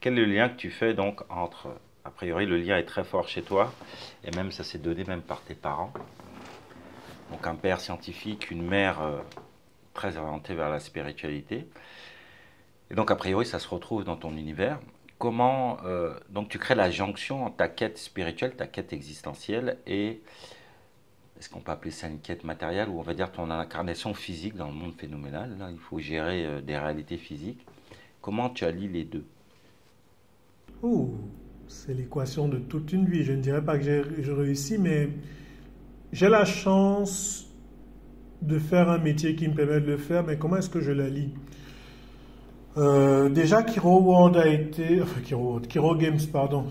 Quel est le lien que tu fais donc entre, a priori le lien est très fort chez toi, et même ça s'est donné même par tes parents, donc un père scientifique, une mère très orientée vers la spiritualité, et donc a priori ça se retrouve dans ton univers. Comment donc tu crées la jonction entre ta quête spirituelle, ta quête existentielle, et est-ce qu'on peut appeler ça une quête matérielle, ou on va dire ton incarnation physique dans le monde phénoménal, là il faut gérer des réalités physiques. Comment tu allies les deux? Oh, c'est l'équation de toute une vie. Je ne dirais pas que je réussis, mais j'ai la chance de faire un métier qui me permet de le faire, mais comment est-ce que je la lis? Déjà, Kiro World a été, enfin Kiro World, Kiro Games, pardon,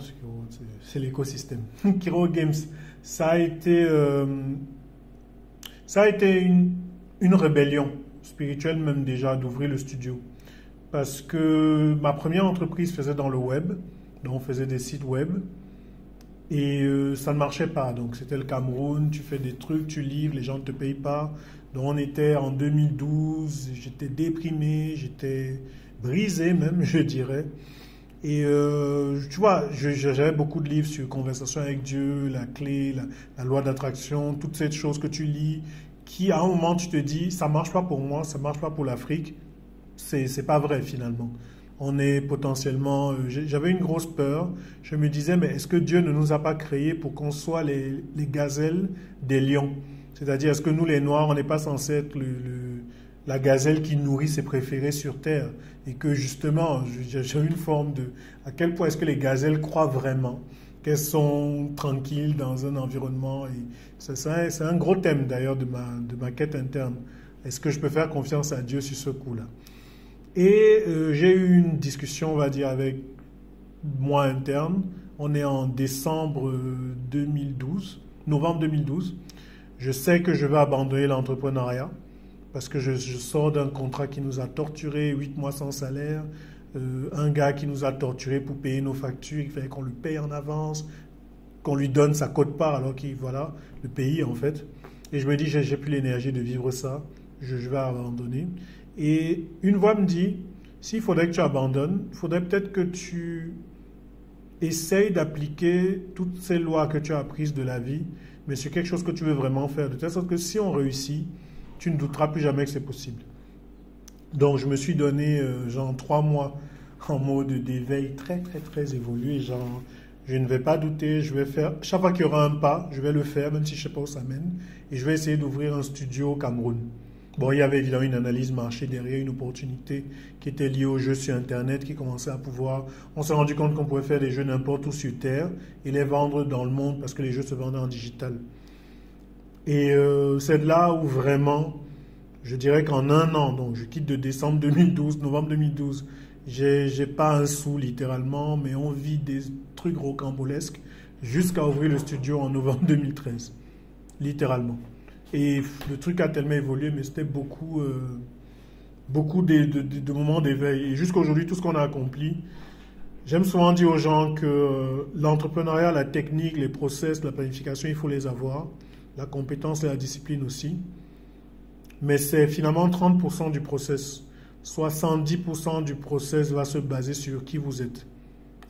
c'est l'écosystème. Kiro Games, ça a été, euh, ça a été une rébellion spirituelle même déjà d'ouvrir le studio. Parce que ma première entreprise faisait dans le web, donc on faisait des sites web, et ça ne marchait pas. Donc c'était le Cameroun, tu fais des trucs, tu livres, les gens ne te payent pas. Donc on était en 2012, j'étais déprimé, j'étais brisé même, je dirais. Et tu vois, j'avais beaucoup de livres sur conversation avec Dieu, la clé, la loi d'attraction, toutes ces choses que tu lis, qui à un moment tu te dis, ça marche pas pour moi, ça marche pas pour l'Afrique. C'est pas vrai finalement. On est potentiellement. J'avais une grosse peur. Je me disais, mais est-ce que Dieu ne nous a pas créés pour qu'on soit les gazelles des lions? C'est-à-dire, est-ce que nous, les Noirs, on n'est pas censé être la gazelle qui nourrit ses préférés sur Terre? Et que justement, j'ai une forme de. À quel point est-ce que les gazelles croient vraiment qu'elles sont tranquilles dans un environnement? Et c'est un gros thème d'ailleurs de ma quête interne. Est-ce que je peux faire confiance à Dieu sur ce coup-là? Et j'ai eu une discussion, on va dire, avec moi interne. On est en décembre 2012, novembre 2012. Je sais que je vais abandonner l'entrepreneuriat parce que je sors d'un contrat qui nous a torturés, 8 mois sans salaire, un gars qui nous a torturés pour payer nos factures, il fallait qu'on le paye en avance, qu'on lui donne sa quote-part alors qu'il, voilà, le pays en fait. Et je me dis, j'ai plus l'énergie de vivre ça, je vais abandonner. Et une voix me dit, s'il faudrait que tu abandonnes, il faudrait peut-être que tu essayes d'appliquer toutes ces lois que tu as apprises de la vie, mais sur quelque chose que tu veux vraiment faire, de telle sorte que si on réussit, tu ne douteras plus jamais que c'est possible. Donc je me suis donné genre 3 mois en mode d'éveil très très très évolué, genre je ne vais pas douter, je vais faire, chaque fois qu'il y aura un pas, je vais le faire, même si je ne sais pas où ça mène, et je vais essayer d'ouvrir un studio au Cameroun. Bon, il y avait évidemment une analyse marché derrière, une opportunité qui était liée aux jeux sur Internet, qui commençait à pouvoir. On s'est rendu compte qu'on pouvait faire des jeux n'importe où sur Terre et les vendre dans le monde parce que les jeux se vendaient en digital. Et c'est là où vraiment, je dirais qu'en un an, donc je quitte de décembre 2012, novembre 2012, j'ai pas un sou littéralement, mais on vit des trucs rocambolesques jusqu'à ouvrir le studio en novembre 2013, littéralement. Et le truc a tellement évolué, mais c'était beaucoup de moments d'éveil. Et jusqu'à aujourd'hui, tout ce qu'on a accompli, j'aime souvent dire aux gens que l'entrepreneuriat, la technique, les process, la planification, il faut les avoir. La compétence et la discipline aussi. Mais c'est finalement 30% du process. 70% du process va se baser sur qui vous êtes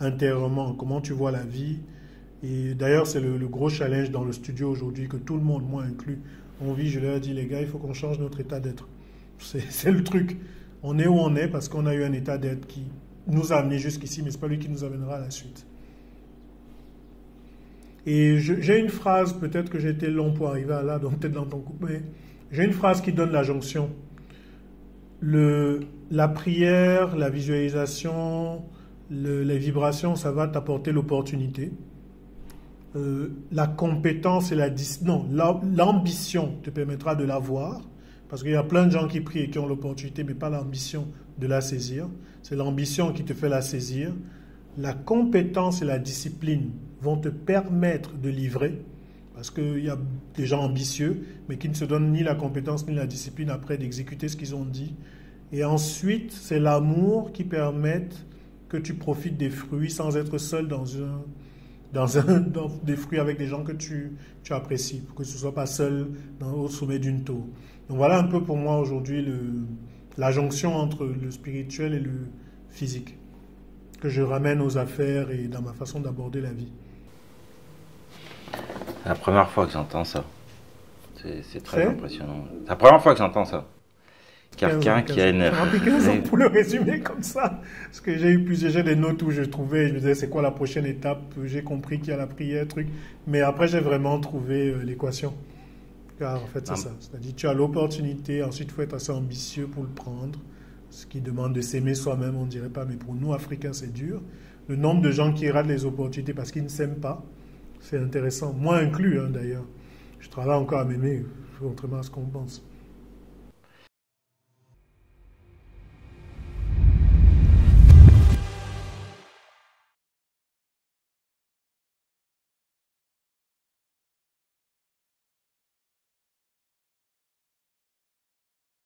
intérieurement, comment tu vois la vie. Et d'ailleurs, c'est le gros challenge dans le studio aujourd'hui que tout le monde, moi inclus, on vit. Je leur ai dit, les gars, il faut qu'on change notre état d'être. C'est le truc. On est où on est parce qu'on a eu un état d'être qui nous a amenés jusqu'ici, mais ce n'est pas lui qui nous amènera à la suite. Et j'ai une phrase, peut-être que j'ai été long pour arriver à là, donc peut-être dans ton couple, mais j'ai une phrase qui donne la jonction. La prière, la visualisation, les vibrations, ça va t'apporter l'opportunité. La compétence et l'ambition te permettra de l'avoir. Parce qu'il y a plein de gens qui prient et qui ont l'opportunité, mais pas l'ambition de la saisir. C'est l'ambition qui te fait la saisir. La compétence et la discipline vont te permettre de livrer. Parce qu'il y a des gens ambitieux, mais qui ne se donnent ni la compétence ni la discipline après d'exécuter ce qu'ils ont dit. Et ensuite, c'est l'amour qui permet que tu profites des fruits sans être seul dans des fruits avec des gens que tu apprécies, pour que tu ne sois pas seul au sommet d'une tour. Donc voilà un peu pour moi aujourd'hui la jonction entre le spirituel et le physique. que je ramène aux affaires et dans ma façon d'aborder la vie. C'est la première fois que j'entends ça. C'est très C'est impressionnant. C'est la première fois que j'entends ça. 15 ans, Quelqu'un qui a une... Ça m'a pris 15 ans pour le résumer comme ça. Parce que j'ai des notes où je trouvais, je me disais c'est quoi la prochaine étape, j'ai compris qu'il y a la prière, truc. Mais après j'ai vraiment trouvé l'équation. Car en fait c'est ça. C'est-à-dire tu as l'opportunité, ensuite il faut être assez ambitieux pour le prendre. Ce qui demande de s'aimer soi-même, on ne dirait pas, mais pour nous Africains c'est dur. Le nombre de gens qui ratent les opportunités parce qu'ils ne s'aiment pas, c'est intéressant. Moi inclus d'ailleurs. Je travaille encore à m'aimer, contrairement à ce qu'on pense.